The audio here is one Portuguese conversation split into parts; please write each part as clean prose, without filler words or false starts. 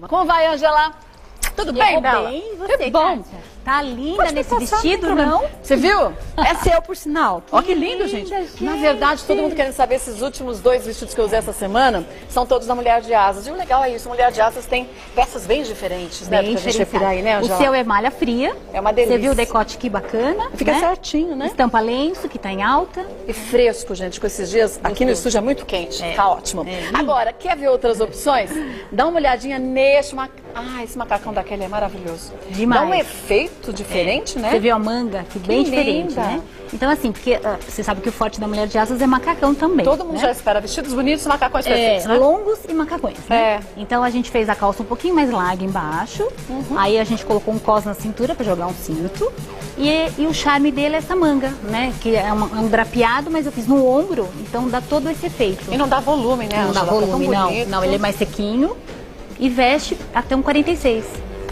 programa. Como vai, Ângela? Tudo bem, Bela? Bem, e você, que bom. Kátia? Tá linda nesse vestido, não? Você viu? É seu, por sinal. Ó, que lindo, gente. Na verdade, todo mundo querendo saber esses últimos 2 vestidos que eu usei essa semana são todos da Mulher de Asas. E o legal é isso, a Mulher de Asas tem peças bem diferentes, né? Bem Pra gente refinar aí, né, o Ângela? seu é malha fria. É uma delícia. Você viu o decote que bacana? Fica né? certinho, né? Estampa lenço, que tá em alta. E fresco, gente, com esses dias. Aqui no estúdio é muito quente, tá ótimo. lindo. Agora, quer ver outras opções? Dá uma olhadinha neste macacão. Ah, esse macacão da Kelly é maravilhoso. Demais. Dá um efeito diferente, né? Você viu a manga, que bem diferente, linda. né? Então, assim, porque você sabe que o forte da Mulher de Asas é macacão também. Todo mundo né? já espera vestidos bonitos e macacões perfeitos, né? Longos e macacões, né? É. Então a gente fez a calça um pouquinho mais larga embaixo, aí a gente colocou um cos na cintura para jogar um cinto, e o charme dele é essa manga, né? Que é um drapeado, mas eu fiz no ombro, então dá todo esse efeito. E não dá volume, né, Não dá Ângela? Tá tão volume, não. bonito. Não, ele é mais sequinho e veste até um 46.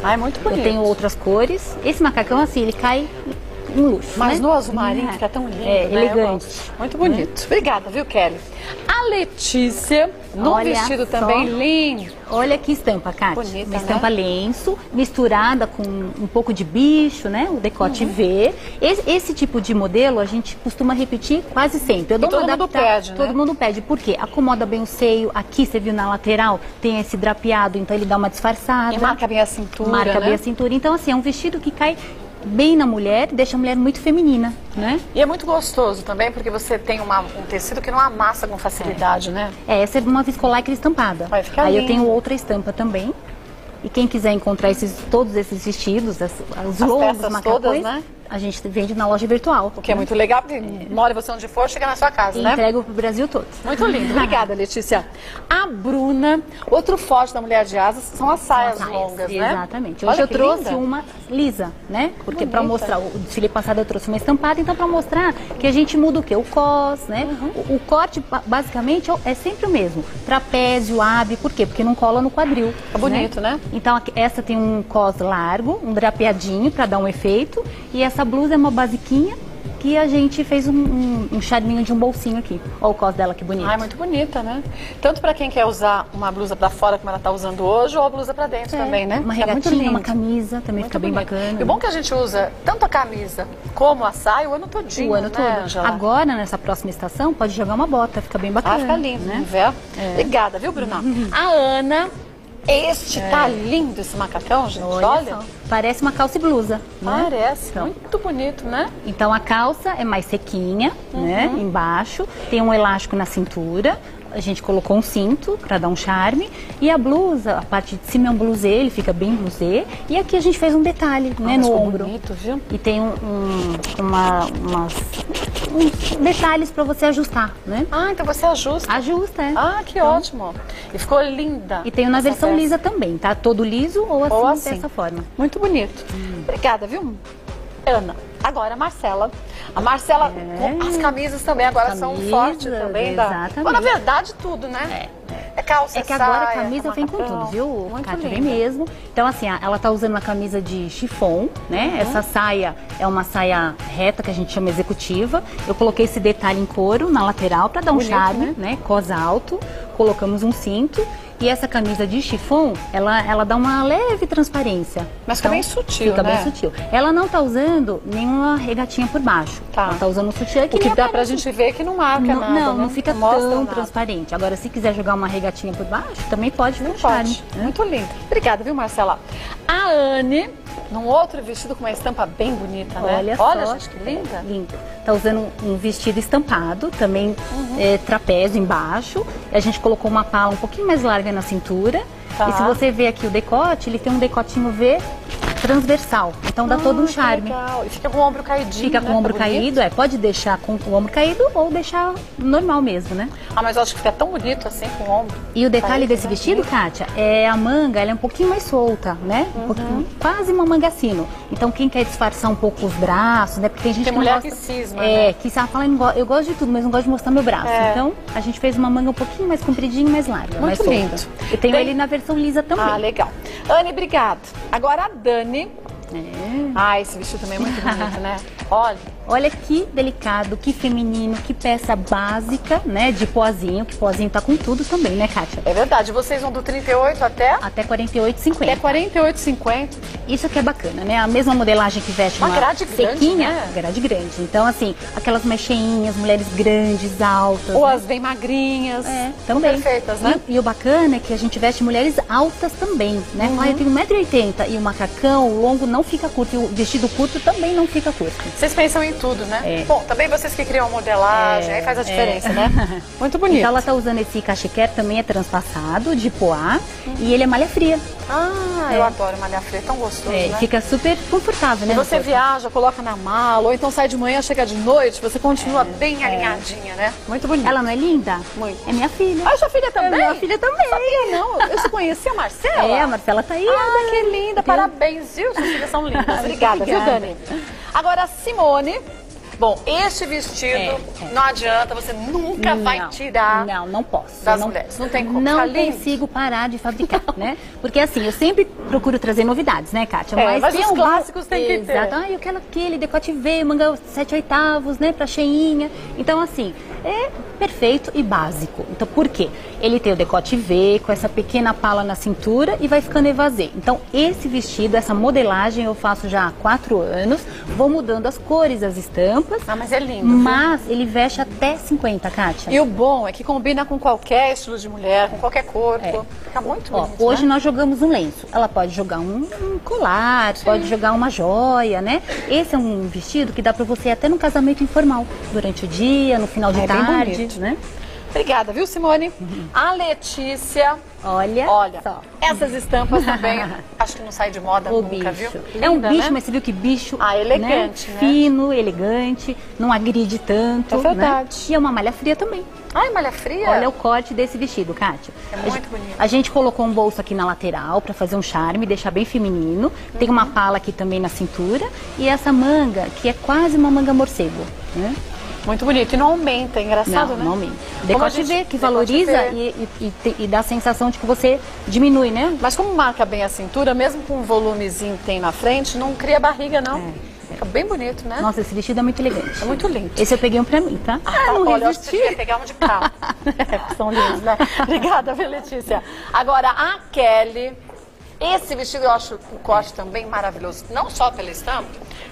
Ah, é muito bonito. Eu tenho outras cores. Esse macacão, assim, ele cai em luxo, Mas né? no azul marinho fica tão lindo, É, né? elegante. Eu gosto. Muito bonito. Obrigada, viu, Kelly? A Letícia, num Olha vestido só. também lindo. Olha que estampa, Kátia. Bonita, uma estampa né? lenço, misturada com um pouco de bicho, né? O decote V. Esse tipo de modelo a gente costuma repetir quase sempre. Eu dou E todo uma mundo adaptada. pede, né? Todo mundo pede. Por quê? Acomoda bem o seio. Aqui, você viu na lateral, tem esse drapeado, então ele dá uma disfarçada. E marca bem a cintura, Marca né? bem a cintura. Então, assim, é um vestido que cai bem na mulher, deixa a mulher muito feminina, né? E é muito gostoso também, porque você tem um tecido que não amassa com facilidade, né? Essa é uma viscolaicra estampada. Vai ficar Aí eu lindo. tenho outra estampa também. E quem quiser encontrar todos esses vestidos, os longos, peças macacões, todas, né? a gente vende na loja virtual. O que é muito legal, porque mora você onde for, chega na sua casa, E né? entrego pro Brasil todo. Muito lindo. Obrigada, Letícia. A Bruna, outro forte da Mulher de Asas, são as saias longas, né? Exatamente. Olha Hoje eu que trouxe linda. uma lisa, né? Porque Bonita. para mostrar, o desfile passado eu trouxe uma estampada, então para mostrar que a gente muda o quê? O cos, né? O corte, basicamente, é sempre o mesmo. Trapézio, ave, por quê? Porque não cola no quadril. Fica bonito, né? Então essa tem um cos largo, um drapeadinho para dar um efeito, e essa blusa é uma basiquinha que a gente fez um charminho de um bolsinho aqui. Olha o cos dela, que bonito. Ah, é muito bonita, né? Tanto pra quem quer usar uma blusa pra fora, como ela tá usando hoje, ou a blusa pra dentro também, né? Uma Fica muito regatinha, uma lindo. camisa, também Muito fica bem bonito. bacana. E o bom é que a gente usa tanto a camisa como a saia o ano todinho, O ano né, todo. Ângela? Agora, nessa próxima estação, pode jogar uma bota, fica bem bacana. Ah, fica lindo, né? né? Obrigada, viu, Bruna? A Ana, tá lindo esse macacão, gente, olha. Só, parece uma calça e blusa, né? Parece, Então. muito bonito, né? Então a calça é mais sequinha, né? Embaixo, tem um elástico na cintura. A gente colocou um cinto para dar um charme. E a blusa, a parte de cima é um blusê, ele fica bem blusê. E aqui a gente fez um detalhe, né, Mas no ficou ombro. bonito, viu? E tem uns detalhes para você ajustar, né? Ah, então você ajusta. Ajusta, é. Ah, que ótimo. E ficou linda. E tem na essa versão peça. lisa também, tá? Todo liso ou assim, dessa forma. Muito bonito. Obrigada, viu? Ana, agora a Marcela. A Marcela, com as camisas também agora são um Camisas, forte também. exatamente. Bom, na verdade, tudo, né? É calça, É que agora a saia, camisa vem com macacão. tudo, viu, Muito Kátia? Vem linda. mesmo. Então, assim, ela tá usando uma camisa de chiffon, né? Essa saia é uma saia reta, que a gente chama executiva. Eu coloquei esse detalhe em couro na lateral para dar um Bonito, charme, né? Cos alto. Colocamos um cinto. E essa camisa de chiffon, ela dá uma leve transparência. Mas fica bem sutil, Fica né? bem sutil. Ela não tá usando nenhuma regatinha por baixo. Tá. Ela tá usando um sutiã O que nem dá pra aparece. gente ver que não marca nada, Não, né? não fica mostra tão nada. transparente. Agora, se quiser jogar uma regatinha por baixo, também pode Não ficar charme, pode. né? Muito lindo. Obrigada, viu, Marcela? A Anne, num outro vestido com uma estampa bem bonita, né? Olha Olha, só. gente, que linda. Lindo. Tá usando um vestido estampado, também trapézio embaixo. E a gente colocou uma pala um pouquinho mais larga na cintura. Tá. E se você ver aqui o decote, ele tem um decotinho V transversal. Então dá todo um Que charme. legal. E fica com o ombro caidinho, Fica com né? o ombro Tá bonito. caído, pode deixar com o ombro caído ou deixar normal mesmo, né? Ah, mas eu acho que fica tão bonito assim com o ombro. E o detalhe Caído, desse né? vestido, Kátia, é a manga, ela é um pouquinho mais solta, né? Um pouquinho, quase uma manga sino. Então quem quer disfarçar um pouco os braços, né? Porque tem gente Tem que não mulher gosta, que cisma, que sabe falar, eu gosto de tudo, mas não gosto de mostrar meu braço. Então a gente fez uma manga um pouquinho mais compridinha e mais larga, mais Muito solta. lindo. E tenho Tem- ele na versão lisa também. Ah, legal. Anne, obrigada. Agora a Dani. Ah, esse vestido também é muito bonito, né? Olha. Olha que delicado, que feminino, que peça básica, né, de pozinho, que pozinho tá com tudo também, né, Kátia? É verdade, vocês vão do 38 até? Até 48,50. Até 48,50. Isso que é bacana, né? A mesma modelagem que veste Uma grade grande, sequinha, né? Grade grande. Então, assim, aquelas mais cheinhas, mulheres grandes, altas. Ou né? as bem magrinhas. Também. Perfeitas, né? E o bacana é que a gente veste mulheres altas também, né? Ah, eu tenho 1,80 m e o macacão, o longo não fica curto, e o vestido curto também não fica curto. Vocês pensam em tudo, né? É. Bom, também vocês que criam modelagem, aí faz a diferença, né? Muito bonito. Então ela tá usando esse cachequer, também é transpassado, de poá, e ele é malha fria. Ah, eu adoro malha fria, é tão gostoso, né? Fica super confortável, né? E você viaja, coloca na mala, ou então sai de manhã, chega de noite, você continua bem alinhadinha, né? Muito bonito. Ela não é linda? Muito. É minha filha. Ah, sua filha também? É minha filha também. Sabia não, eu só conheci a Marcela. É, a Marcela tá aí. Ah, que linda, parabéns, viu? Suas filhas são lindas. Obrigada, viu, Dani? Agora, Simone... Bom, este vestido não adianta, você nunca vai tirar não posso. das mulheres. Não tem como. Não Tá lindo. consigo parar de fabricar, né? Porque assim, eu sempre procuro trazer novidades, né, Kátia? Mas tem os clássicos tem que ter. Exato. Ah, eu quero aquele decote V, manga 7/8, né, pra cheinha. Então, assim, é perfeito e básico. Então, por quê? Ele tem o decote V, com essa pequena pala na cintura e vai ficando evasê. Então, esse vestido, essa modelagem eu faço já há 4 anos. Vou mudando as cores, as estampas. Ah, mas é lindo. Mas ele veste até 50, Kátia. E o bom é que combina com qualquer estilo de mulher, com qualquer corpo. Fica muito lindo. Hoje né? nós jogamos um lenço. Ela pode jogar um colar, pode jogar uma joia, né? Esse é um vestido que dá pra você ir até no casamento informal. Durante o dia, no final de bem tarde, bonito. né? Obrigada, viu, Simone? A Letícia... Olha só. Essas estampas também, acho que não sai de moda O nunca, bicho. viu? É um Linda, bicho, né? mas você viu que bicho elegante, né? Fino, elegante, não agride tanto. É verdade. Né? E é uma malha fria também. Ai, malha fria? Olha o corte desse vestido, Kátia. É muito bonito. A gente colocou um bolso aqui na lateral para fazer um charme, deixar bem feminino. Tem uma pala aqui também na cintura. E essa manga, que é quase uma manga morcego, né? Muito bonito. E não aumenta, é engraçado, Não, né? não aumenta. Como Decote a gente- V, que decote valoriza V. e dá a sensação de que você diminui, né? Mas como marca bem a cintura, mesmo com o volumezinho que tem na frente, não cria barriga, não. Fica bem bonito, né? Nossa, esse vestido é muito elegante. É muito lindo. Esse eu peguei um pra mim, tá? Não olha, eu acho que você resisti. devia pegar um de cá. São lindos, né? Obrigada, viu, Letícia? Agora, a Kelly... Esse vestido eu acho o corte também maravilhoso. Não só pela estampa,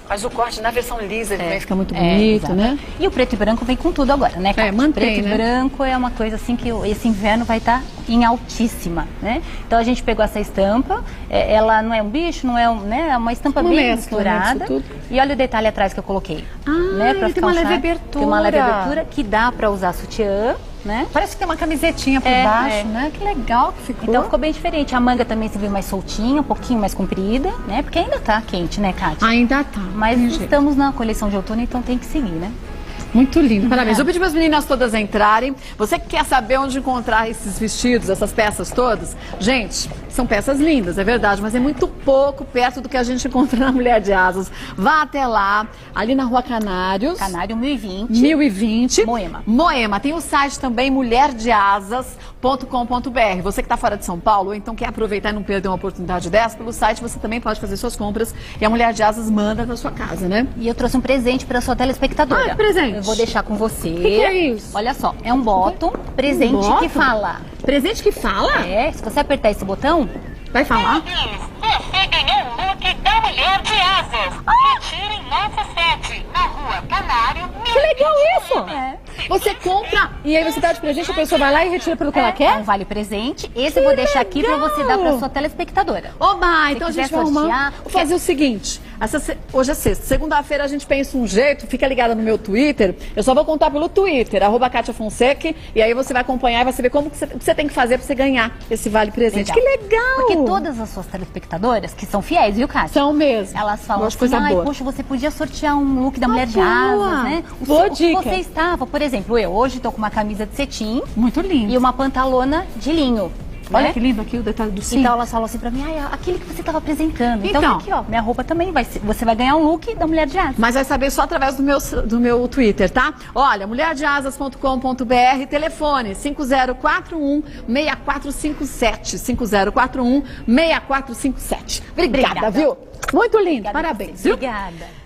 mas o corte na versão lisa ele também fica muito bonito, exato. né? E o preto e branco vem com tudo agora, né, Kátia? mantém, Preto né? e branco é uma coisa assim que esse inverno vai estar em altíssima, né? Então a gente pegou essa estampa, ela não é um bicho, não é né? É uma estampa Uma bem mescla, né, misturada. disso tudo. E olha o detalhe atrás que eu coloquei. Ah, pra ele tem ficar uma um leve charme. abertura. Tem uma leve abertura que dá pra usar sutiã, né? Parece que tem uma camisetinha por É, baixo, é. né? Que legal que ficou. Então ficou bem diferente. A manga também se viu mais soltinha, um pouquinho mais comprida, né? Porque ainda tá quente, né, Kátia? Ainda tá. Mas estamos na coleção de outono, então tem que seguir, né? Muito lindo, parabéns. Vou pedir para as meninas todas entrarem. Você que quer saber onde encontrar esses vestidos, essas peças todas? Gente, são peças lindas, é verdade, mas é muito pouco perto do que a gente encontra na Mulher de Asas. Vá até lá, ali na Rua Canários. Canário 1020. 1020. Moema. Moema. Tem o site também, mulherdeasas.com.br. Você que está fora de São Paulo, ou então quer aproveitar e não perder uma oportunidade dessa, pelo site você também pode fazer suas compras e a Mulher de Asas manda na sua casa, né? E eu trouxe um presente para sua telespectadora. Ah, que presente? Eu vou deixar com você. O que é isso? Olha só, é um bottom, presente bottom? que fala. Presente que fala? É, se você apertar esse botão, Vai falar? Você ganhou o look da Mulher de Asas. Retire em nossa sede, na Rua Canário. Que legal isso! É. Você compra e aí você dá de presente, a pessoa vai lá e retira pelo que ela é quer? um vale presente. Esse eu vou deixar aqui para você dar para sua telespectadora. Oba, então a quiser gente vai arrumar. sortear, Vou fazer o seguinte: hoje é sexta. Segunda-feira a gente pensa um jeito, fica ligada no meu Twitter. Eu só vou contar pelo Twitter, @KatiaFonseca, e aí você vai acompanhar e vai saber como que você tem que fazer para você ganhar esse vale presente. Legal. Que legal! Porque todas as suas telespectadoras, que são fiéis, viu, Kátia? São mesmo. Elas falam Gosto de assim, coisa ai, boa. poxa, você podia sortear um look da Mulher de boa. Asas, né? Boa o que dica. você estava, por exemplo, eu hoje tô com uma camisa de cetim Muito lindo. e uma pantalona de linho. Olha né? que lindo aqui o detalhe do cinto. Então elas falam assim pra mim, ai, aquele que você estava apresentando. Então, Então. aqui, ó, minha roupa também você vai ganhar um look da Mulher de Asas. Mas vai saber só através do meu Twitter, tá? Olha, mulherdeasas.com.br, telefone 5041-6457. 5041-6457. Obrigada, Obrigada. viu? Muito lindo, Obrigada a parabéns, você. viu? Obrigada.